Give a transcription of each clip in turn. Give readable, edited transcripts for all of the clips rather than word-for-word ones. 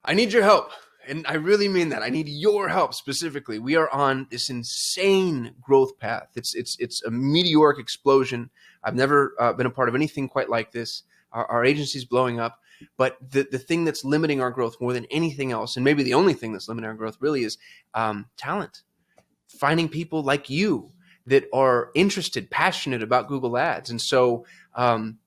I need your help. And I really mean that. I need your help specifically. We are on this insane growth path. It's a meteoric explosion. I've never been a part of anything quite like this. Our agency's blowing up. But the thing that's limiting our growth more than anything else, and maybe the only thing that's limiting our growth really, is talent. Finding people like you that are interested, passionate about Google Ads. And so I'm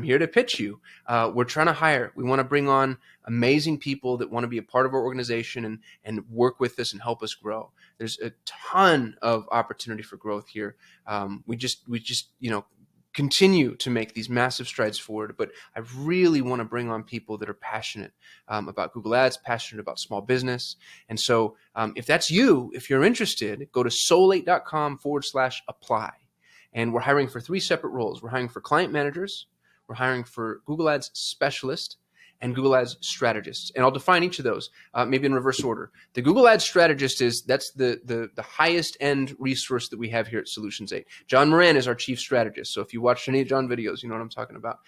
here to pitch you. We're trying to hire. We want to bring on amazing people that want to be a part of our organization and work with us and help us grow. There's a ton of opportunity for growth here. We just continue to make these massive strides forward. But I really want to bring on people that are passionate about Google Ads, passionate about small business. And so if that's you, if you're interested, go to soul8.com/apply. And we're hiring for 3 separate roles. We're hiring for client managers. We're hiring for Google Ads Specialist and Google Ads Strategists. And I'll define each of those, maybe in reverse order. The Google Ads Strategist that's the highest end resource that we have here at Solutions 8. John Moran is our chief strategist. So if you watched any of John videos, you know what I'm talking about.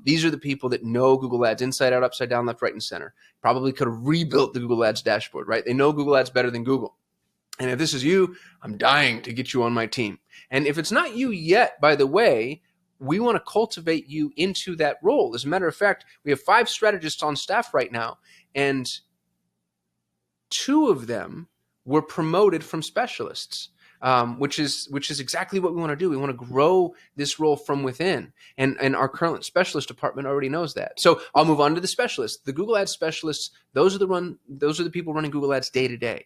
These are the people that know Google Ads inside out, upside down, left, right, and center. Probably could have rebuilt the Google Ads dashboard, right? They know Google Ads better than Google. And if this is you, I'm dying to get you on my team. And if it's not you yet, by the way, we want to cultivate you into that role. As a matter of fact, we have 5 strategists on staff right now, and 2 of them were promoted from specialists, which is exactly what we want to do. We want to grow this role from within, and our current specialist department already knows that. So I'll move on to the specialists. The Google Ads specialists, those are the people running Google Ads day to day.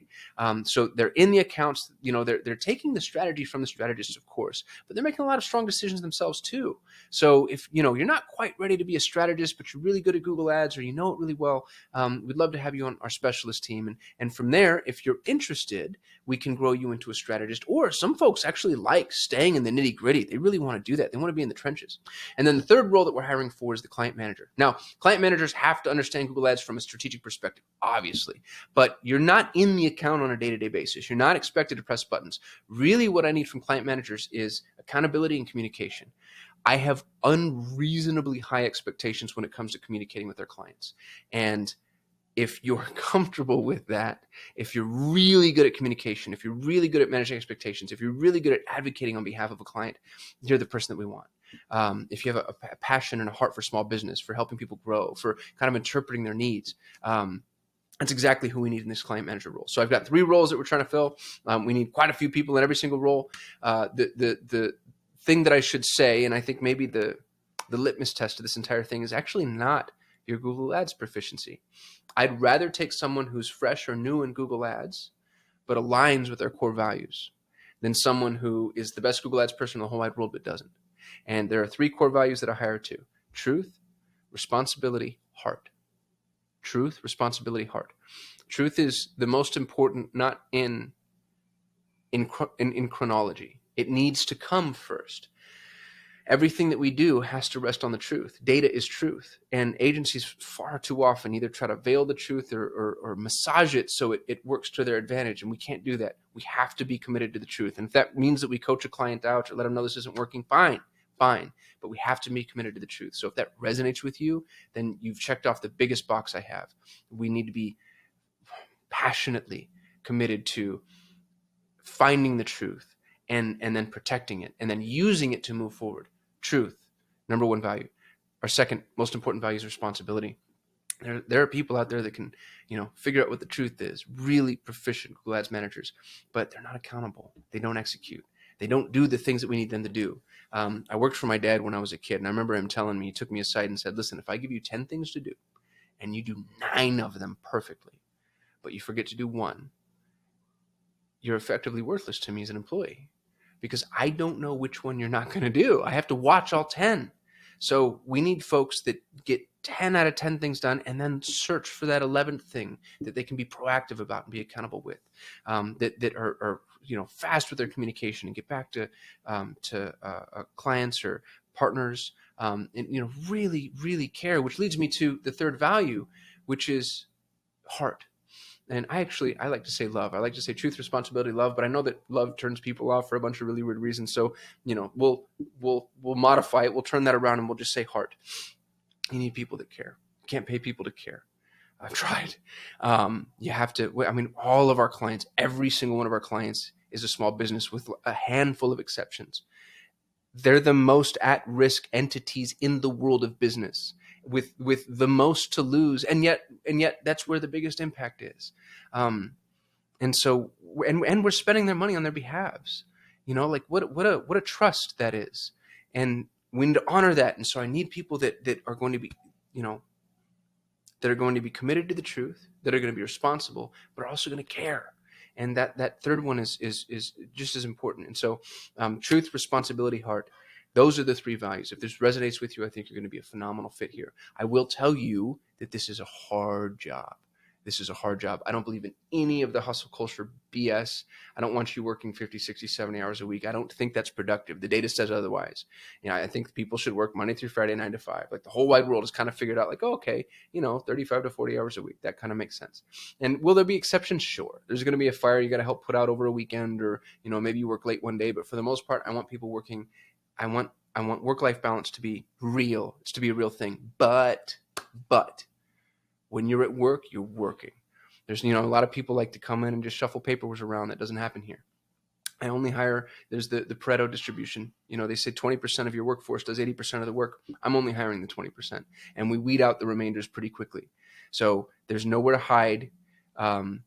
So they're in the accounts. They're taking the strategy from the strategists, of course, but they're making a lot of strong decisions themselves too. So if you're not quite ready to be a strategist, but you're really good at Google Ads or you know it really well, we'd love to have you on our specialist team. And from there, if you're interested, we can grow you into a strategist. Or some folks actually like staying in the nitty gritty. They really want to do that. They want to be in the trenches. And then the third role that we're hiring for is the client manager. Now, client managers have to understand Google Ads from a strategic perspective, obviously, but you're not in the account on a day-to-day basis. You're not expected to press buttons. Really, what I need from client managers is accountability and communication. I have unreasonably high expectations when it comes to communicating with our clients. And if you're comfortable with that, if you're really good at communication, if you're really good at managing expectations, if you're really good at advocating on behalf of a client, you're the person that we want. If you have a passion and a heart for small business, for helping people grow, for kind of interpreting their needs, that's exactly who we need in this client manager role. So I've got 3 roles that we're trying to fill. We need quite a few people in every single role. The thing that I should say, and I think maybe the litmus test of this entire thing, is actually not your Google Ads proficiency. I'd rather take someone who's fresh or new in Google Ads, but aligns with our core values, than someone who is the best Google Ads person in the whole wide world but doesn't. And there are 3 core values that I hire to: truth, responsibility, heart. Truth, responsibility, heart. Truth is the most important, not in chronology. It needs to come first. Everything that we do has to rest on the truth. Data is truth. And agencies far too often either try to veil the truth or massage it so it works to their advantage. And we can't do that. We have to be committed to the truth. And if that means that we coach a client out or let them know this isn't working, fine. But we have to be committed to the truth. So if that resonates with you, then you've checked off the biggest box I have. We need to be passionately committed to finding the truth and then protecting it and then using it to move forward. Truth, number 1 value. Our second most important value is responsibility. There are people out there that can, figure out what the truth is, really proficient Google Ads managers, but they're not accountable. They don't execute. They don't do the things that we need them to do. I worked for my dad when I was a kid, and I remember him telling me, he took me aside and said, listen, if I give you 10 things to do and you do 9 of them perfectly, but you forget to do 1, you're effectively worthless to me as an employee, because I don't know which one you're not going to do. I have to watch all 10. So we need folks that get 10 out of 10 things done and then search for that 11th thing that they can be proactive about and be accountable with, that are fast with their communication and get back to clients or partners, and really, really care, which leads me to the third value, which is heart. And I like to say love. I like to say truth, responsibility, love, but I know that love turns people off for a bunch of really weird reasons. So, we'll modify it. We'll turn that around and we'll just say heart. You need people that care. You can't pay people to care. I've tried. You have to, I mean, all of our clients, every single one of our clients is a small business with a handful of exceptions. They're the most at-risk entities in the world of business, with the most to lose, and yet that's where the biggest impact is. And so, and we're spending their money on their behalves. Like what a trust that is, and we need to honor that. And so I need people that are going to be, that are going to be committed to the truth, that are going to be responsible, but are also going to care. And that third one is just as important. And so, truth, responsibility, heart. Those are the three values. If this resonates with you, I think you're going to be a phenomenal fit here. I will tell you that this is a hard job. This is a hard job. I don't believe in any of the hustle culture BS. I don't want you working 50, 60, 70 hours a week. I don't think that's productive. The data says otherwise. I think people should work Monday through Friday, 9 to 5. Like the whole wide world has kind of figured out like, oh, okay, 35 to 40 hours a week. That kind of makes sense. And will there be exceptions? Sure. There's going to be a fire you got to help put out over a weekend, or, maybe you work late one day. But for the most part, I want people working. I want work-life balance to be real. It's to be a real thing. But when you're at work, you're working. There's, a lot of people like to come in and just shuffle papers around. That doesn't happen here. I only hire, there's the Pareto distribution. They say 20% of your workforce does 80% of the work. I'm only hiring the 20%. And we weed out the remainders pretty quickly. So there's nowhere to hide. And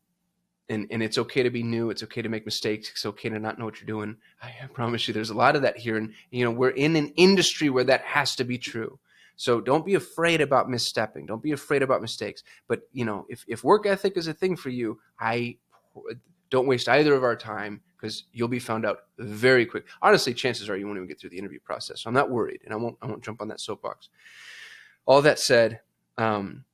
it's okay to be new. It's okay to make mistakes. It's okay to not know what you're doing. I promise you there's a lot of that here. And, we're in an industry where that has to be true. So don't be afraid about misstepping. Don't be afraid about mistakes. But, if work ethic is a thing for you, I don't waste either of our time, because you'll be found out very quick. Honestly, chances are you won't even get through the interview process. So I'm not worried, and I won't jump on that soapbox. All that said, some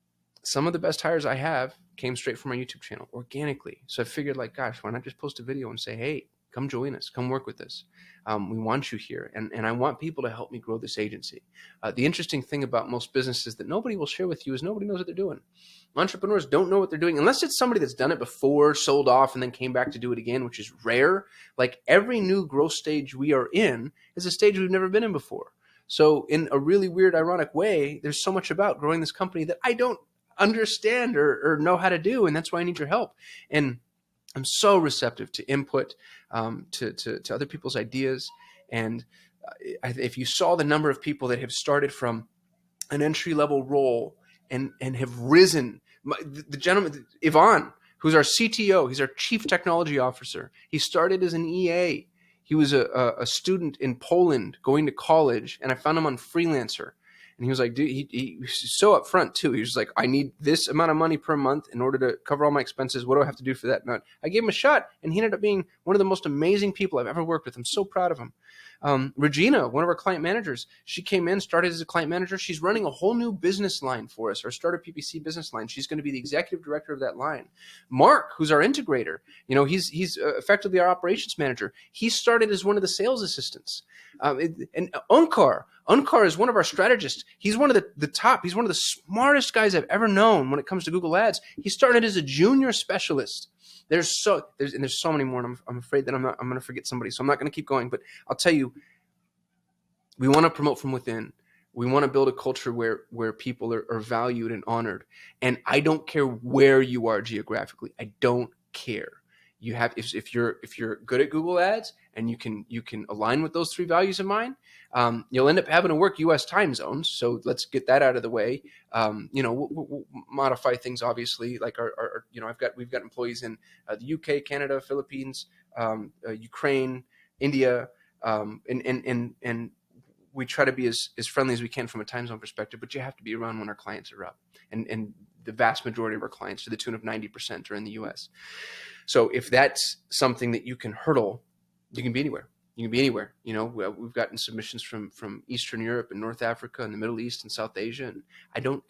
of the best hires I have came straight from my YouTube channel organically. So I figured, like, gosh, why not just post a video and say, hey, come join us, come work with us. We want you here. And I want people to help me grow this agency. The interesting thing about most businesses that nobody will share with you is nobody knows what they're doing. Entrepreneurs don't know what they're doing unless it's somebody that's done it before, sold off, and then came back to do it again, which is rare. Like every new growth stage we are in is a stage we've never been in before. So in a really weird, ironic way, there's so much about growing this company that I don't understand or know how to do. And that's why I need your help. And I'm so receptive to input, to other people's ideas. And if you saw the number of people that have started from an entry-level role and have risen, the gentleman, Ivan, who's our CTO, he's our Chief Technology Officer. He started as an EA. He was a student in Poland going to college, and I found him on Freelancer. And he was like, dude, he was so upfront too. He was like, I need this amount of money per month in order to cover all my expenses. What do I have to do for that? And I gave him a shot, and he ended up being one of the most amazing people I've ever worked with. I'm so proud of him. Regina, one of our client managers, she came in, started as a client manager. She's running a whole new business line for us, our startup PPC business line. She's going to be the executive director of that line. Mark, who's our integrator, he's effectively our operations manager. He started as one of the sales assistants. And Onkar is one of our strategists. He's one of the top. He's one of the smartest guys I've ever known when it comes to Google Ads. He started as a junior specialist. There's so many more, and I'm afraid that I'm going to forget somebody, so I'm not going to keep going. But I'll tell you, we want to promote from within. We want to build a culture where people are valued and honored. And I don't care where you are geographically. I don't care. You have if you're good at Google Ads and you can align with those three values of mine, you'll end up having to work U.S. time zones. So let's get that out of the way. We'll modify things obviously. Like our we've got employees in the U.K., Canada, Philippines, Ukraine, India, and we try to be as friendly as we can from a time zone perspective. But you have to be around when our clients are up, and the vast majority of our clients, to the tune of 90%, are in the U.S. So if that's something that you can hurdle, you can be anywhere. You can be anywhere. We've gotten submissions from Eastern Europe and North Africa and the Middle East and South Asia. And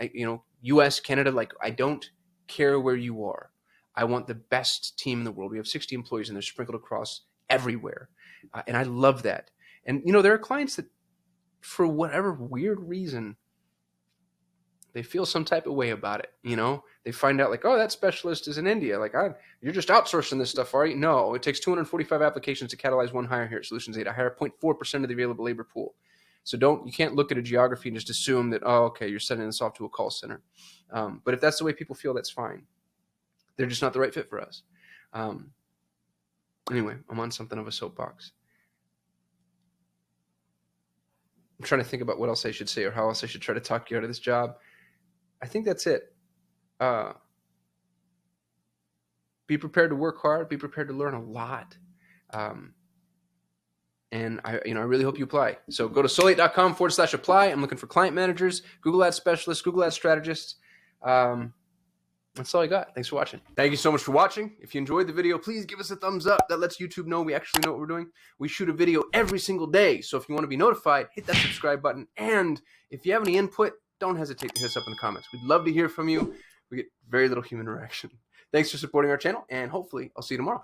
U.S., Canada, like I don't care where you are. I want the best team in the world. We have 60 employees and they're sprinkled across everywhere. And I love that. And, there are clients that for whatever weird reason, they feel some type of way about it. They find out like, oh, that specialist is in India. Like, you're just outsourcing this stuff, are you? No, it takes 245 applications to catalyze one hire here at Solutions 8. I hire 0.4% of the available labor pool. So you can't look at a geography and just assume that, oh, okay, you're sending this off to a call center. But if that's the way people feel, that's fine. They're just not the right fit for us. Anyway, I'm on something of a soapbox. I'm trying to think about what else I should say or how else I should try to talk you out of this job. I think that's it. Be prepared to work hard. Be prepared to learn a lot. And I really hope you apply. So go to soul8.com/apply. I'm looking for client managers, Google Ads specialists, Google Ads strategists. That's all I got. Thanks for watching. Thank you so much for watching. If you enjoyed the video, please give us a thumbs up. That lets YouTube know we actually know what we're doing. We shoot a video every single day. So if you want to be notified, hit that subscribe button. And if you have any input, don't hesitate to hit us up in the comments. We'd love to hear from you. We get very little human interaction. Thanks for supporting our channel, and hopefully I'll see you tomorrow.